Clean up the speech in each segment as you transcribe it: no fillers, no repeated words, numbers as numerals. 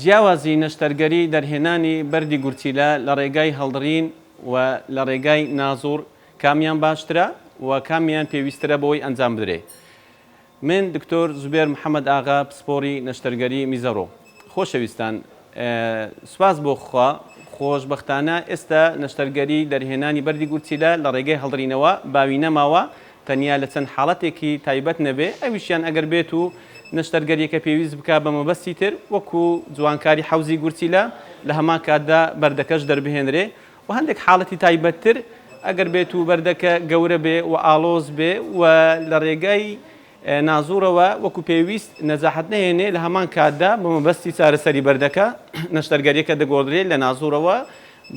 جیاوازی نەشتەرگەری دەرهێنانی بەردی گورچیلە لە ڕێگای هەڵدڕین و لە ڕێگای نازوور کامیان باشترە و کامیان پێویسترە بەوەی ئەنجام بدرێ. من دکتۆر زوبێر محەممەد ئاغا پسپۆری نەشتەرگەری میزەڕۆ. خۆشەویستان، سواز بۆ خوا خۆشبەختانە ئێستا نەشتەرگەری دەرهێنانی بەردی گورچیلە لە ڕێگەی هەڵدڕینەوە باوی نەماوە، تەنیا لە چەند حاڵەتێکی تایبەت نەبێ ئەویشیان ئەگەر بێت و نەشتەرگەریەکە پێویست بک بە مەبەستی تر وەکو جوانکاری حەوزی گورچیلە لە هەمان کاتدا بەردەکەش دەربهێنرێ و هەندێک حاڵەتی تایبەتتر ئەگەر بێت و بەردەکە گەورە بێ و ئالۆز بێ و لە ڕێگای نازوورەوە وەکو پێویست نەزاحەت نهێنێ لە هەمان کاتدا بە مەبەستی چارەسەری بەردەکە نەشتەرگەریەکە دەگۆڕێت لە نازوورەوە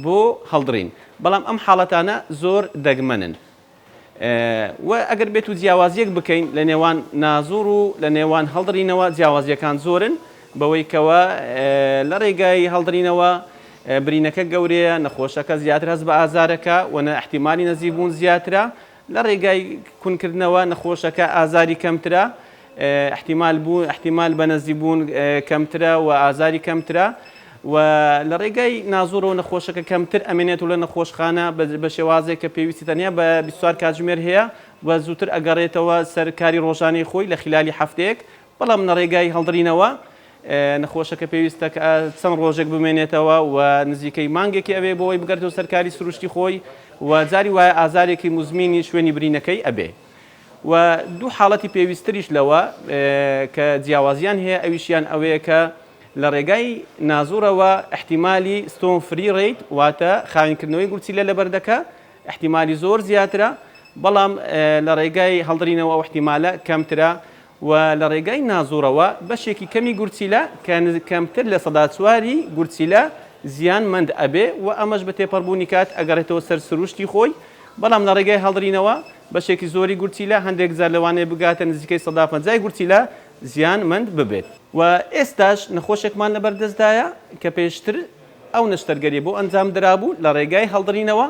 بۆ هەڵدڕین. بەڵام ئەم حاڵەتانە زۆر دەگمەنن و ئەگەر بێت و جیاوازیەک بکەین لە نێوان نازوور و لە نێوان هەڵدڕینەوە جیاوازیەکان زۆرن بەوەی کەوە لە ڕێگای هەڵدڕینەوە برینەکە گەورەیە، نەخۆشەکە زیاتر هەست بە ئازارەکە و احتیمالی نەزیبوون زیاترە. لە ڕێگای کونکردنەوە نەخۆشەکە ئازاری کەمترە، احتیمال بە نەزیبوون کەمترە و ئازاری کەمترە و لە ڕێگای نازوورەوە نەخۆشەکە کەمتر ئەمێنێت و لە نەخۆشخانە بە شێوازێک کە پێویستی تەنیا بە 24 کاتژمێر هەیە و زووتر ئەگەڕێتەوە سەر کاری ڕۆژانەی خۆی لە خلالی هەفتەیەک. بەڵام لە ڕێگای هەڵدڕینەوە نەخۆشەکە پێویستە چەند ڕۆژێک بمێنێتەوە و نزیکەی مانگێکی ئەوێ بۆەوەی بگەڕێتەوە سەرکاری سروشتی خۆی و جاری وایە ئازارێکی مزمینی شوێنی برینەکەی ئەبێ. و دوو حاڵەتی پێویستریش لەوە کە جیاوازیان هەیە ئەویشیان ئەوەیە کە لە ڕێگای نازوورەوە احتیمالی ستۆن فری ڕیت واتە خاوینکردنەوەی گورچیلە لە بەردەکە احتیمالی زۆر زیاترە، بەڵام لە ڕێگای هەڵدڕینەوە احتیمالە کەمترە و لە ڕێگای نازوورەوە بەشێکی کەمی گورچیلە کەمتر لە سەدا چواری گورچیلە زیانمەند ئەبێ و ئەمەش بە تێپەڕبوونی کات ئەگەڕێتەوە سەر سروشتی خۆی. بەڵام لە ڕێگای هەڵدڕینەوە بەشێکی زۆری گورچیلە هەندێک جار لەوانەیە بگاتە نزیکەی 150 گورچیلە زیانمەند ببێت. و ئێستاش نەخۆشێکمان لە بەردەستدایە کە پێشتر ئەو نەشتەرگەری بۆ ئەنجام درابوو لە ڕێگای هەڵدڕینەوە،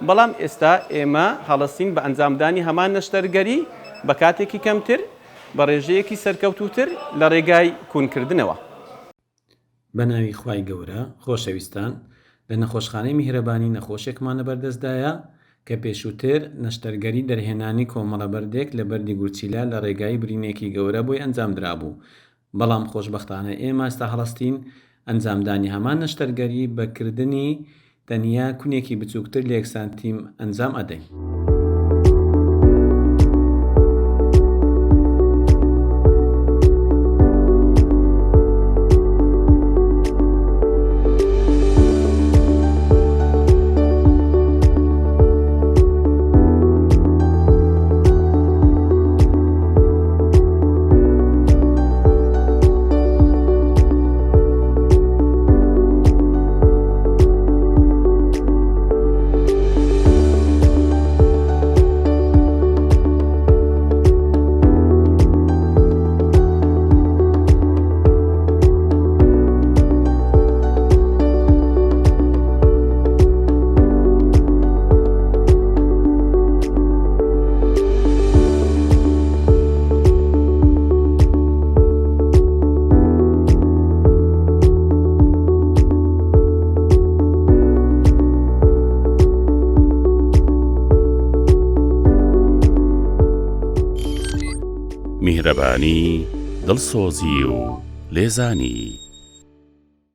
بەڵام ئێستا ئێمە هەڵەستین بە ئەنجامدانی هەمان نەشتەرگەری بە کاتێکی کەمتر بە ڕێژەیەکی سەرکەوتوتر لە ڕێگای کوونکردنەوە. بە ناوی خوای گەورە، خۆشەویستان، لە نەخۆشخانەی میهرەبانی نەخۆشێکمان لە بەردەستدایە کە پێشووتر نەشتەرگەری دەرهێنانی کۆمەڵە بەردێک لە بەردی گورچیلە لە ڕێگای برینێکی گەورە بۆی ئەنجام درابوو. بەڵام خۆشبەختانە ئێمە ئێستا هەڵەستین ئەنجامدانی هەمان نەشتەرگەری بەکردنی تەنیا کونێکی بچووکتر لە 1 سانتیم ئەنجام ئەدەین. میهرەبانی، دڵسۆزی و لێزانی.